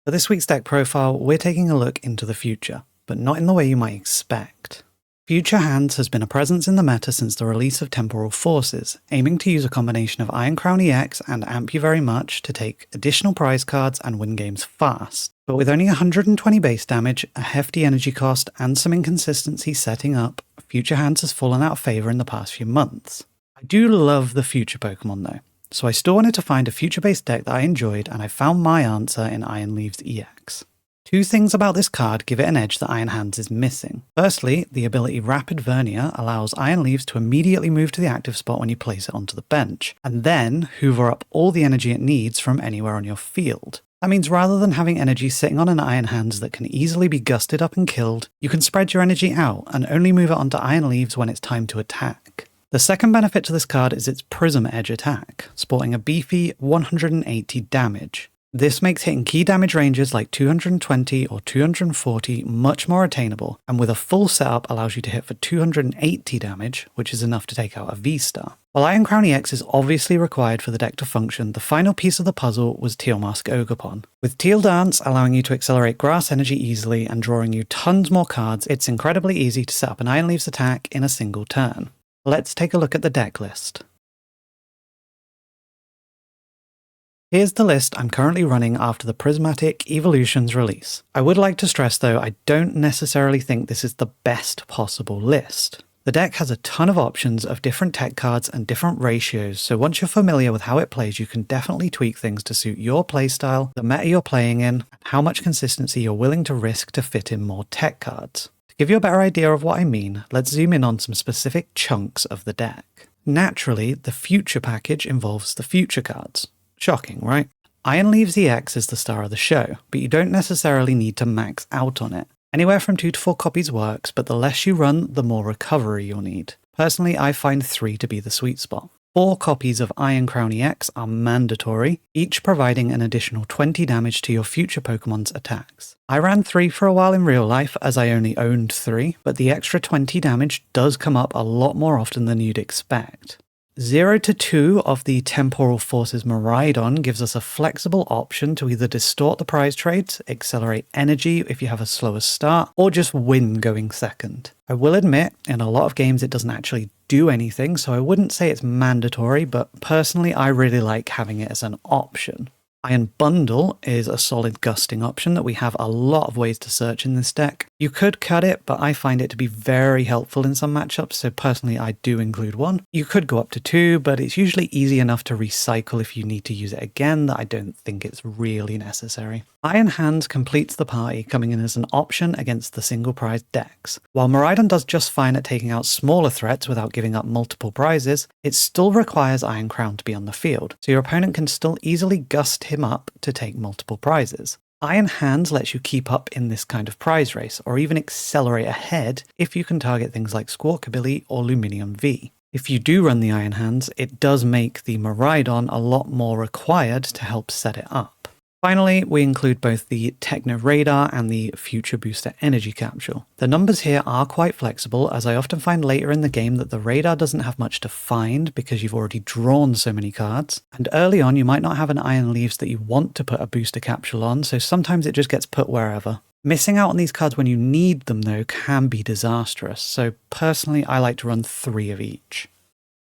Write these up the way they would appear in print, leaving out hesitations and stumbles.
For this week's deck profile, we're taking a look into the future, but not in the way you might expect. Future Hands has been a presence in the meta since the release of Temporal Forces, aiming to use a combination of Iron Crown EX and Amp You Very Much to take additional prize cards and win games fast. But with only 120 base damage, a hefty energy cost, and some inconsistency setting up, Future Hands has fallen out of favour in the past few months. I do love the future Pokemon though, so I still wanted to find a future-based deck that I enjoyed, and I found my answer in Iron Leaves EX. Two things about this card give it an edge that Iron Hands is missing. Firstly, the ability Rapid Vernier allows Iron Leaves to immediately move to the active spot when you place it onto the bench, and then hoover up all the energy it needs from anywhere on your field. That means rather than having energy sitting on an Iron Hands that can easily be gusted up and killed, you can spread your energy out and only move it onto Iron Leaves when it's time to attack. The second benefit to this card is its Prism Edge attack, sporting a beefy 180 damage. This makes hitting key damage ranges like 220 or 240 much more attainable, and with a full setup allows you to hit for 280 damage, which is enough to take out a V-Star. While Iron Crown EX is obviously required for the deck to function, the final piece of the puzzle was Teal Mask Ogerpon. With Teal Dance allowing you to accelerate grass energy easily and drawing you tons more cards, it's incredibly easy to set up an Iron Leaves attack in a single turn. Let's take a look at the deck list. Here's the list I'm currently running after the Prismatic Evolutions release. I would like to stress though, I don't necessarily think this is the best possible list. The deck has a ton of options of different tech cards and different ratios, so once you're familiar with how it plays, you can definitely tweak things to suit your playstyle, the meta you're playing in, and how much consistency you're willing to risk to fit in more tech cards. To give you a better idea of what I mean, let's zoom in on some specific chunks of the deck. Naturally, the Future package involves the Future cards. Shocking, right? Iron Leaves EX is the star of the show, but you don't necessarily need to max out on it. Anywhere from 2 to 4 copies works, but the less you run, the more recovery you'll need. Personally, I find 3 to be the sweet spot. 4 copies of Iron Crown EX are mandatory, each providing an additional 20 damage to your future Pokemon's attacks. I ran 3 for a while in real life as I only owned 3, but the extra 20 damage does come up a lot more often than you'd expect. 0 to 2 of the Temporal Forces Miraidon gives us a flexible option to either distort the prize trades, accelerate energy if you have a slower start, or just win going second. I will admit, in a lot of games it doesn't actually do anything, so I wouldn't say it's mandatory, but personally I really like having it as an option. Iron Bundle is a solid gusting option that we have a lot of ways to search in this deck. You could cut it, but I find it to be very helpful in some matchups, so personally I do include 1. You could go up to 2, but it's usually easy enough to recycle if you need to use it again that I don't think it's really necessary. Iron Hands completes the party, coming in as an option against the single prize decks. While Miraidon does just fine at taking out smaller threats without giving up multiple prizes, it still requires Iron Crown to be on the field, so your opponent can still easily gust him up to take multiple prizes. Iron Hands lets you keep up in this kind of prize race, or even accelerate ahead if you can target things like Squawkabilly or Luminium V. If you do run the Iron Hands, it does make the Miraidon a lot more required to help set it up. Finally, we include both the Techno Radar and the Future Booster Energy Capsule. The numbers here are quite flexible, as I often find later in the game that the radar doesn't have much to find because you've already drawn so many cards, and early on you might not have an Iron Leaves that you want to put a booster capsule on, so sometimes it just gets put wherever. Missing out on these cards when you need them though can be disastrous, so personally I like to run 3 of each.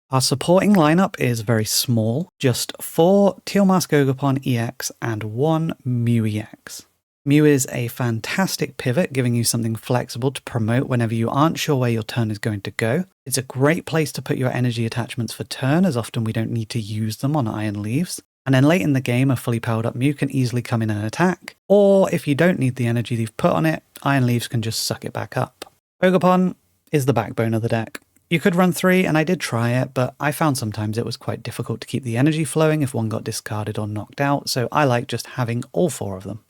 Our supporting lineup is very small, just 4 Teal Mask Ogerpon EX and 1 Mew EX. Mew is a fantastic pivot, giving you something flexible to promote whenever you aren't sure where your turn is going to go. It's a great place to put your energy attachments for turn, as often we don't need to use them on Iron Leaves. And then late in the game, a fully powered up Mew can easily come in and attack, or if you don't need the energy you've put on it, Iron Leaves can just suck it back up. Ogerpon is the backbone of the deck. You could run 3, and I did try it, but I found sometimes it was quite difficult to keep the energy flowing if one got discarded or knocked out, so I like just having all 4 of them.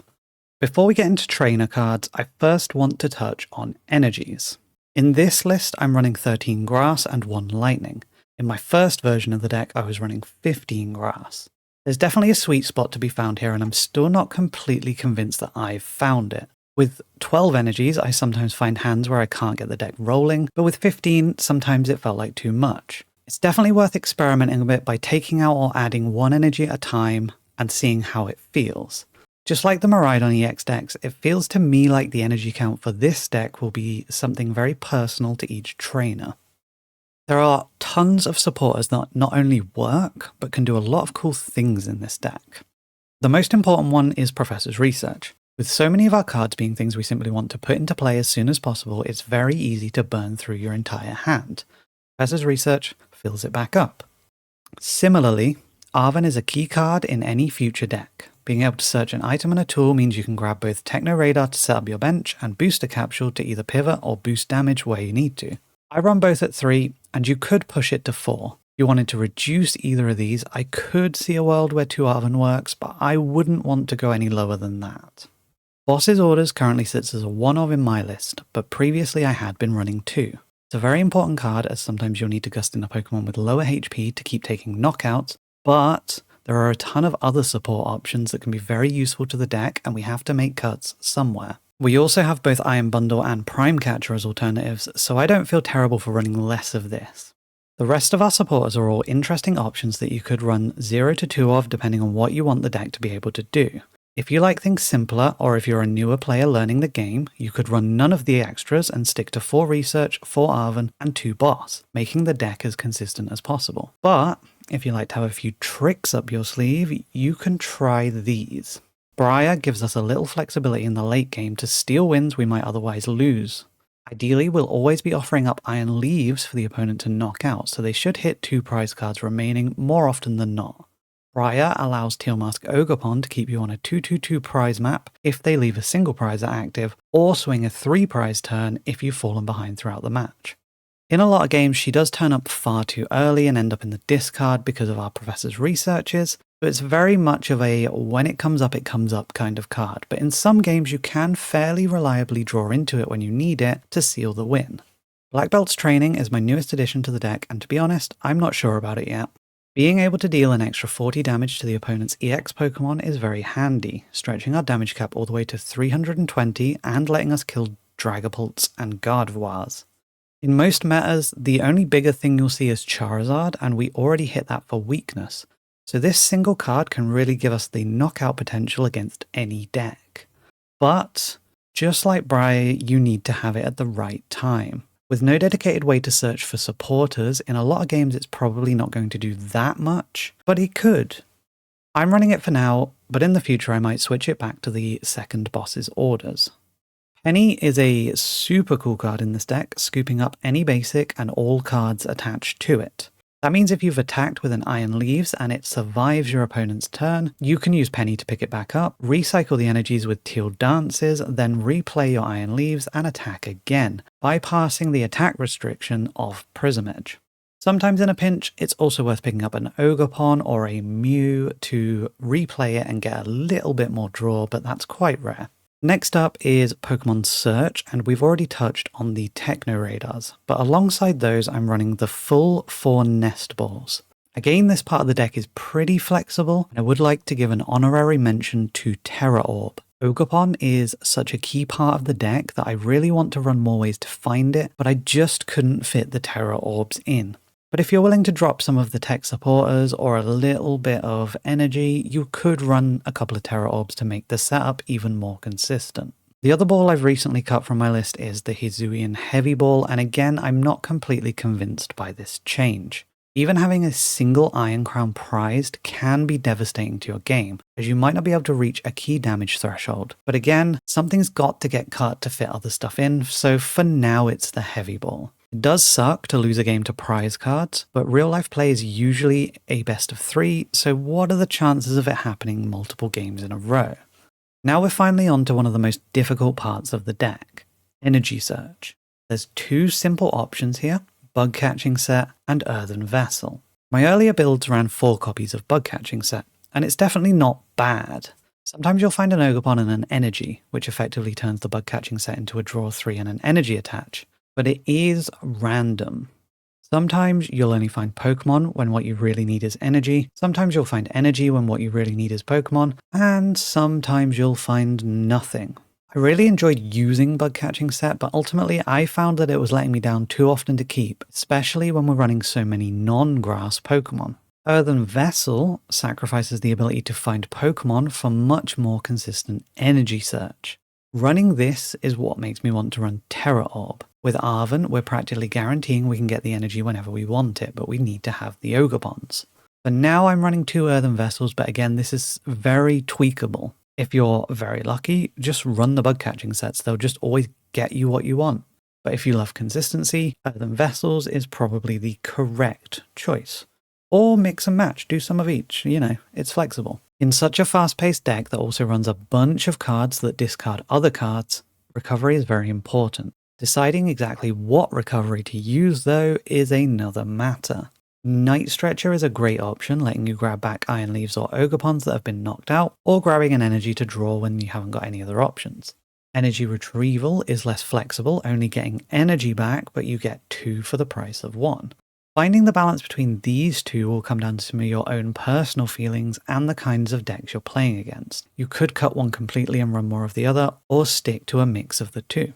Before we get into trainer cards, I first want to touch on energies. In this list, I'm running 13 grass and 1 lightning. In my first version of the deck, I was running 15 grass. There's definitely a sweet spot to be found here, and I'm still not completely convinced that I've found it. With 12 energies, I sometimes find hands where I can't get the deck rolling, but with 15, sometimes it felt like too much. It's definitely worth experimenting a bit by taking out or adding 1 energy at a time and seeing how it feels. Just like the Miraidon EX decks, it feels to me like the energy count for this deck will be something very personal to each trainer. There are tons of supporters that not only work, but can do a lot of cool things in this deck. The most important one is Professor's Research. With so many of our cards being things we simply want to put into play as soon as possible, it's very easy to burn through your entire hand. Professor's Research fills it back up. Similarly, Arven is a key card in any future deck. Being able to search an item and a tool means you can grab both Techno Radar to set up your bench and Booster Capsule to either pivot or boost damage where you need to. I run both at 3, and you could push it to 4. If you wanted to reduce either of these, I could see a world where 2 Arven works, but I wouldn't want to go any lower than that. Boss's Orders currently sits as a 1 of in my list, but previously I had been running 2. It's a very important card as sometimes you'll need to gust in a Pokemon with lower HP to keep taking knockouts, but there are a ton of other support options that can be very useful to the deck, and we have to make cuts somewhere. We also have both Iron Bundle and Prime Catcher as alternatives, so I don't feel terrible for running less of this. The rest of our supporters are all interesting options that you could run 0 to 2 of depending on what you want the deck to be able to do. If you like things simpler, or if you're a newer player learning the game, you could run none of the extras and stick to 4 Research, 4 Arven, and 2 Boss, making the deck as consistent as possible. But if you like to have a few tricks up your sleeve, you can try these. Briar gives us a little flexibility in the late game to steal wins we might otherwise lose. Ideally, we'll always be offering up Iron Leaves for the opponent to knock out, so they should hit 2 prize cards remaining more often than not. Briar allows Teal Mask Ogerpon to keep you on a 2/2/2 prize map if they leave a single prizer active, or swing a 3 prize turn if you've fallen behind throughout the match. In a lot of games, she does turn up far too early and end up in the discard because of our Professor's Researches, so it's very much of a when it comes up kind of card, but in some games you can fairly reliably draw into it when you need it to seal the win. Black Belt's Training is my newest addition to the deck, and to be honest, I'm not sure about it yet. Being able to deal an extra 40 damage to the opponent's EX Pokemon is very handy, stretching our damage cap all the way to 320 and letting us kill Dragapults and Gardevoirs. In most metas, the only bigger thing you'll see is Charizard, and we already hit that for weakness, so this single card can really give us the knockout potential against any deck. But, just like Briar, you need to have it at the right time. With no dedicated way to search for supporters, in a lot of games it's probably not going to do that much, but it could. I'm running it for now, but in the future I might switch it back to the second Boss's Orders. Penny is a super cool card in this deck, scooping up any basic and all cards attached to it. That means if you've attacked with an Iron Leaves and it survives your opponent's turn, you can use Penny to pick it back up, recycle the energies with Teal Dances, then replay your Iron Leaves and attack again, bypassing the attack restriction of Prism Edge. Sometimes in a pinch, it's also worth picking up an Ogerpon or a Mew to replay it and get a little bit more draw, but that's quite rare. Next up is Pokemon Search, and we've already touched on the Techno Radars, but alongside those I'm running the full 4 Nest Balls. Again, this part of the deck is pretty flexible, and I would like to give an honorary mention to Terra Orb. Ogerpon is such a key part of the deck that I really want to run more ways to find it, but I just couldn't fit the Terra Orbs in. But if you're willing to drop some of the tech supporters or a little bit of energy, you could run a couple of Terra Orbs to make the setup even more consistent. The other ball I've recently cut from my list is the Hisuian Heavy Ball, and again, I'm not completely convinced by this change. Even having a single Iron Crown prized can be devastating to your game, as you might not be able to reach a key damage threshold. But again, something's got to get cut to fit other stuff in, so for now it's the Heavy Ball. It does suck to lose a game to prize cards, but real life play is usually a best of 3, so what are the chances of it happening multiple games in a row? Now we're finally on to one of the most difficult parts of the deck, Energy Search. There's 2 simple options here, Bug Catching Set and Earthen Vessel. My earlier builds ran 4 copies of Bug Catching Set, and it's definitely not bad. Sometimes you'll find an Ogerpon and an Energy, which effectively turns the Bug Catching Set into a draw 3 and an Energy attach. But it is random. Sometimes you'll only find Pokemon when what you really need is energy, sometimes you'll find energy when what you really need is Pokemon, and sometimes you'll find nothing. I really enjoyed using Bug Catching Set, but ultimately I found that it was letting me down too often to keep, especially when we're running so many non-grass Pokemon. Earthen Vessel sacrifices the ability to find Pokemon for much more consistent energy search. Running this is what makes me want to run Terra Orb. With Arven, we're practically guaranteeing we can get the energy whenever we want it, but we need to have the Ogerpons. For now, I'm running 2 Earthen Vessels, but again, this is very tweakable. If you're very lucky, just run the bug catching sets. They'll just always get you what you want. But if you love consistency, Earthen Vessels is probably the correct choice. Or mix and match, do some of each, it's flexible. In such a fast-paced deck that also runs a bunch of cards that discard other cards, recovery is very important. Deciding exactly what recovery to use, though, is another matter. Night Stretcher is a great option, letting you grab back Iron Leaves or Ogerpons that have been knocked out, or grabbing an energy to draw when you haven't got any other options. Energy Retrieval is less flexible, only getting energy back, but you get 2 for the price of 1. Finding the balance between these two will come down to your own personal feelings and the kinds of decks you're playing against. You could cut one completely and run more of the other, or stick to a mix of the two.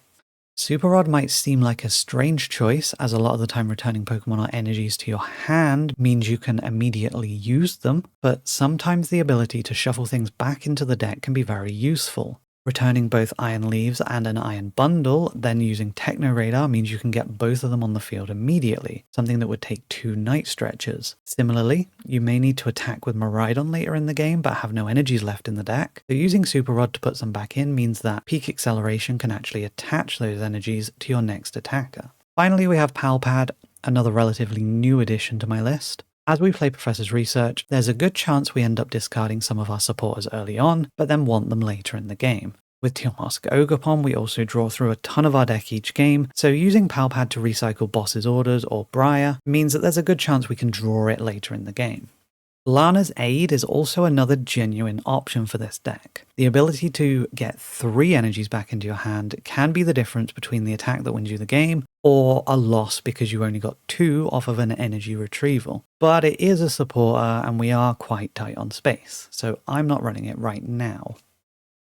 Super Rod might seem like a strange choice, as a lot of the time returning Pokemon or energies to your hand means you can immediately use them, but sometimes the ability to shuffle things back into the deck can be very useful. Returning both Iron Leaves and an Iron Bundle, then using Techno Radar means you can get both of them on the field immediately, something that would take 2 Night Stretchers. Similarly, you may need to attack with Miraidon later in the game but have no energies left in the deck, so using Super Rod to put some back in means that Peak Acceleration can actually attach those energies to your next attacker. Finally, we have Pal Pad, another relatively new addition to my list. As we play Professor's Research, there's a good chance we end up discarding some of our supporters early on, but then want them later in the game. With Teal Mask Ogerpon, we also draw through a ton of our deck each game, so using Pal Pad to recycle Boss's Orders or Briar means that there's a good chance we can draw it later in the game. Lana's Aid is also another genuine option for this deck. The ability to get 3 energies back into your hand can be the difference between the attack that wins you the game or a loss because you only got 2 off of an energy retrieval. But it is a supporter and we are quite tight on space, so I'm not running it right now.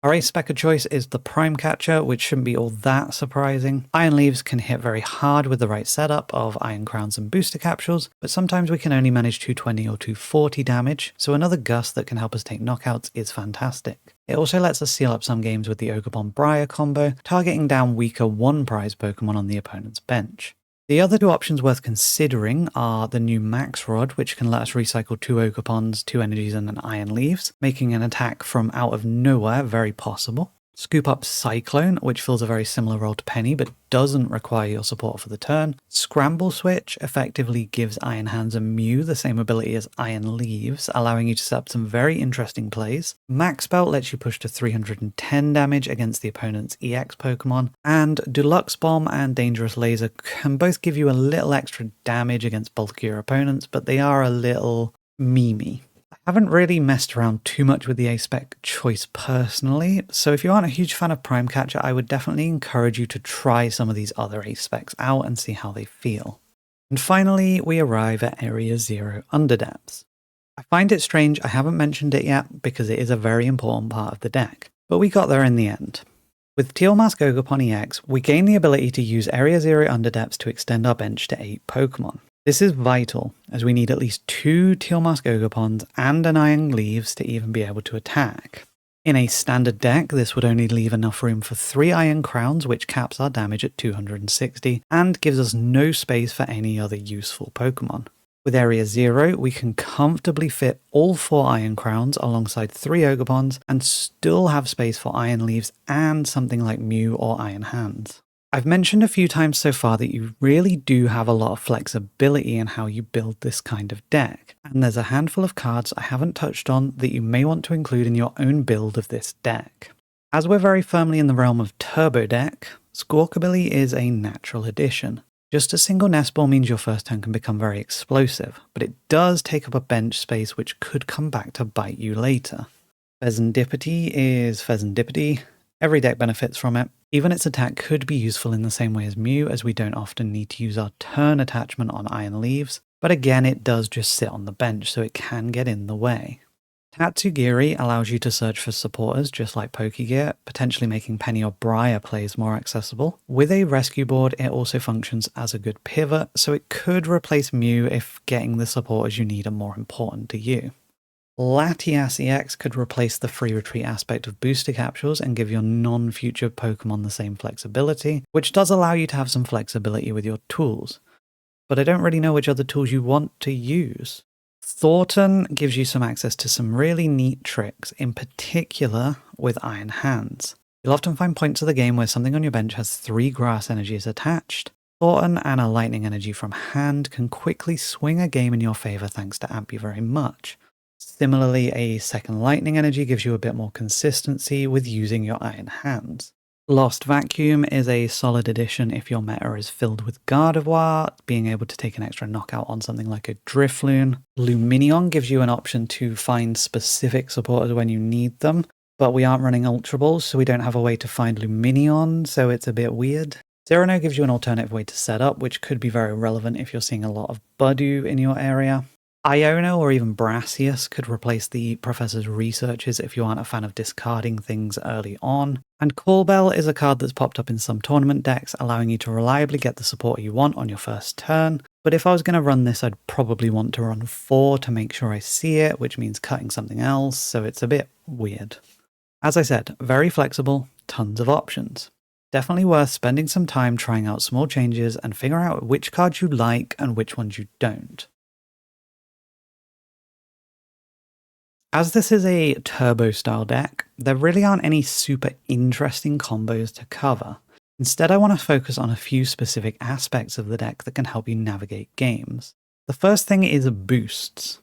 Our ace spec of choice is the Prime Catcher, which shouldn't be all that surprising. Iron Leaves can hit very hard with the right setup of Iron Crowns and Booster Capsules, but sometimes we can only manage 220 or 240 damage, so another Gust that can help us take knockouts is fantastic. It also lets us seal up some games with the Ogerpon Briar combo, targeting down weaker 1-prize Pokemon on the opponent's bench. The other 2 options worth considering are the new Max Rod, which can let us recycle 2 Ogerpons, 2 energies and an Iron Leaves, making an attack from out of nowhere very possible. Scoop Up Cyclone, which fills a very similar role to Penny but doesn't require your support for the turn. Scramble Switch effectively gives Iron Hands and Mew the same ability as Iron Leaves, allowing you to set up some very interesting plays. Max Belt lets you push to 310 damage against the opponent's EX Pokemon, and Deluxe Bomb and Dangerous Laser can both give you a little extra damage against bulkier opponents, but they are a little memey. I haven't really messed around too much with the A-Spec choice personally, so if you aren't a huge fan of Prime Catcher, I would definitely encourage you to try some of these other A-Specs out and see how they feel. And finally, we arrive at Area 0 Underdepths. I find it strange I haven't mentioned it yet because it is a very important part of the deck, but we got there in the end. With Teal Mask Ogerpon EX, we gain the ability to use Area 0 Underdepths to extend our bench to 8 Pokemon. This is vital, as we need at least 2 Teal Mask Ogerpons and an Iron Leaves to even be able to attack. In a standard deck, this would only leave enough room for 3 Iron Crowns, which caps our damage at 260, and gives us no space for any other useful Pokemon. With Area 0, we can comfortably fit all 4 Iron Crowns alongside 3 Ogerpons, and still have space for Iron Leaves and something like Mew or Iron Hands. I've mentioned a few times so far that you really do have a lot of flexibility in how you build this kind of deck, and there's a handful of cards I haven't touched on that you may want to include in your own build of this deck. As we're very firmly in the realm of Turbo Deck, Squawkabilly is a natural addition. Just a single Nest Ball means your first turn can become very explosive, but it does take up a bench space which could come back to bite you later. Pheasantipity is Pheasantipity. Every deck benefits from it. Even its attack could be useful in the same way as Mew, as we don't often need to use our turn attachment on Iron Leaves, but again it does just sit on the bench, so it can get in the way. Tatsugiri allows you to search for supporters just like Pokegear, potentially making Penny or Briar plays more accessible. With a rescue board, it also functions as a good pivot, so it could replace Mew if getting the supporters you need are more important to you. Latias EX could replace the free retreat aspect of booster capsules and give your non-future Pokemon the same flexibility, which does allow you to have some flexibility with your tools. But I don't really know which other tools you want to use. Thornton gives you some access to some really neat tricks, in particular with Iron Hands. You'll often find points of the game where something on your bench has 3 grass energies attached. Thornton and a lightning energy from hand can quickly swing a game in your favour thanks to Amp You Very Much. Similarly, a second lightning energy gives you a bit more consistency with using your Iron Hands. Lost Vacuum is a solid addition if your meta is filled with Gardevoir, being able to take an extra knockout on something like a Drifloon. Luminion gives you an option to find specific supporters when you need them, but we aren't running Ultra Balls, so we don't have a way to find Luminion, so it's a bit weird. Cyrano gives you an alternative way to set up, which could be very relevant if you're seeing a lot of Budew in your area. Iono or even Brassius could replace the Professor's Researches if you aren't a fan of discarding things early on. And Call Bell is a card that's popped up in some tournament decks, allowing you to reliably get the support you want on your first turn. But if I was going to run this, I'd probably want to run 4 to make sure I see it, which means cutting something else, so it's a bit weird. As I said, very flexible, tons of options. Definitely worth spending some time trying out small changes and figuring out which cards you like and which ones you don't. As this is a turbo style deck, there really aren't any super interesting combos to cover. Instead, I want to focus on a few specific aspects of the deck that can help you navigate games. The first thing is boosts.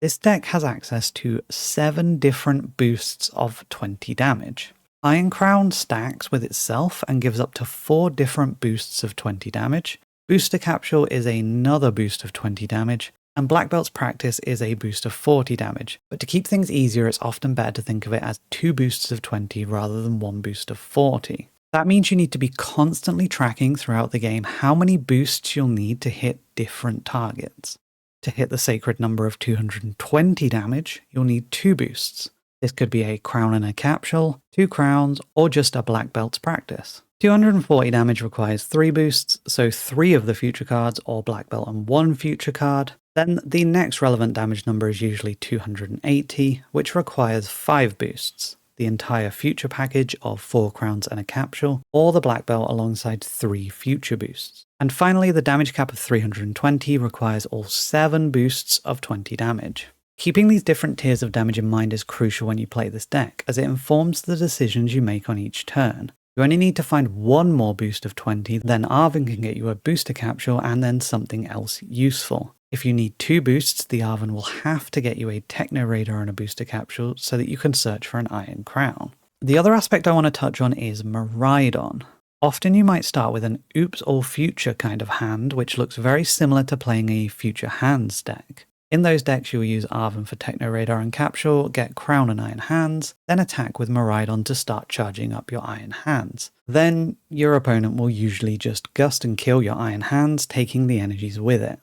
This deck has access to 7 different boosts of 20 damage. Iron Crown stacks with itself and gives up to 4 different boosts of 20 damage. Booster Capsule is another boost of 20 damage. And Black Belt's Practice is a boost of 40 damage, but to keep things easier it's often better to think of it as 2 boosts of 20 rather than 1 boost of 40. That means you need to be constantly tracking throughout the game how many boosts you'll need to hit different targets. To hit the sacred number of 220 damage, you'll need 2 boosts. This could be a crown and a capsule, 2 crowns, or just a Black Belt's Practice. 240 damage requires 3 boosts, so 3 of the future cards or Black Belt and 1 future card. Then the next relevant damage number is usually 280, which requires 5 boosts, the entire future package of 4 crowns and a capsule, or the Black Belt alongside 3 future boosts. And finally, the damage cap of 320 requires all 7 boosts of 20 damage. Keeping these different tiers of damage in mind is crucial when you play this deck, as it informs the decisions you make on each turn. You only need to find 1 more boost of 20, then Arven can get you a booster capsule and then something else useful. If you need 2 boosts, the Arven will have to get you a Techno Radar and a booster capsule so that you can search for an Iron Crown. The other aspect I want to touch on is Miraidon. Often you might start with an Oops All Future kind of hand, which looks very similar to playing a Future Hands deck. In those decks you'll use Arven for Techno Radar and Capsule, get Crown and Iron Hands, then attack with Miraidon to start charging up your Iron Hands. Then your opponent will usually just gust and kill your Iron Hands, taking the energies with it.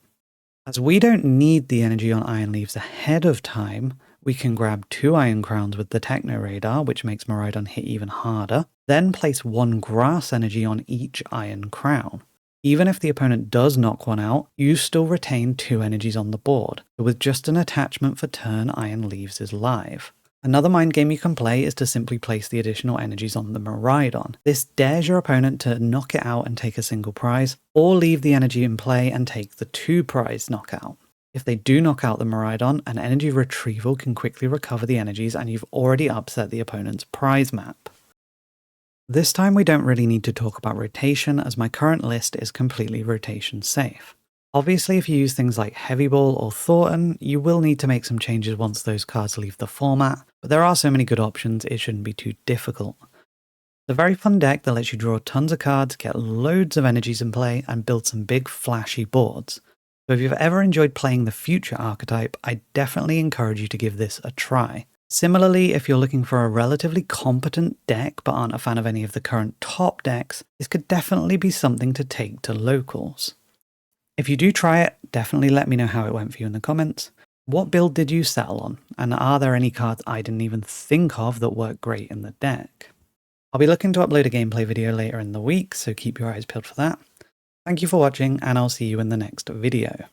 As we don't need the energy on Iron Leaves ahead of time, we can grab 2 Iron Crowns with the Techno Radar, which makes Miraidon hit even harder, then place 1 Grass energy on each Iron Crown. Even if the opponent does knock one out, you still retain 2 energies on the board, but with just an attachment for turn, Iron Leaves is live. Another mind game you can play is to simply place the additional energies on the Miraidon. This dares your opponent to knock it out and take a single prize, or leave the energy in play and take the 2 prize knockout. If they do knock out the Miraidon, an energy retrieval can quickly recover the energies and you've already upset the opponent's prize map. This time we don't really need to talk about rotation, as my current list is completely rotation safe. Obviously, if you use things like Heavy Ball or Thornton, you will need to make some changes once those cards leave the format, but there are so many good options it shouldn't be too difficult. It's a very fun deck that lets you draw tons of cards, get loads of energies in play, and build some big flashy boards. So if you've ever enjoyed playing the Future archetype, I definitely encourage you to give this a try. Similarly, if you're looking for a relatively competent deck but aren't a fan of any of the current top decks, this could definitely be something to take to locals. If you do try it, definitely let me know how it went for you in the comments. What build did you settle on, and are there any cards I didn't even think of that work great in the deck? I'll be looking to upload a gameplay video later in the week, so keep your eyes peeled for that. Thank you for watching, and I'll see you in the next video.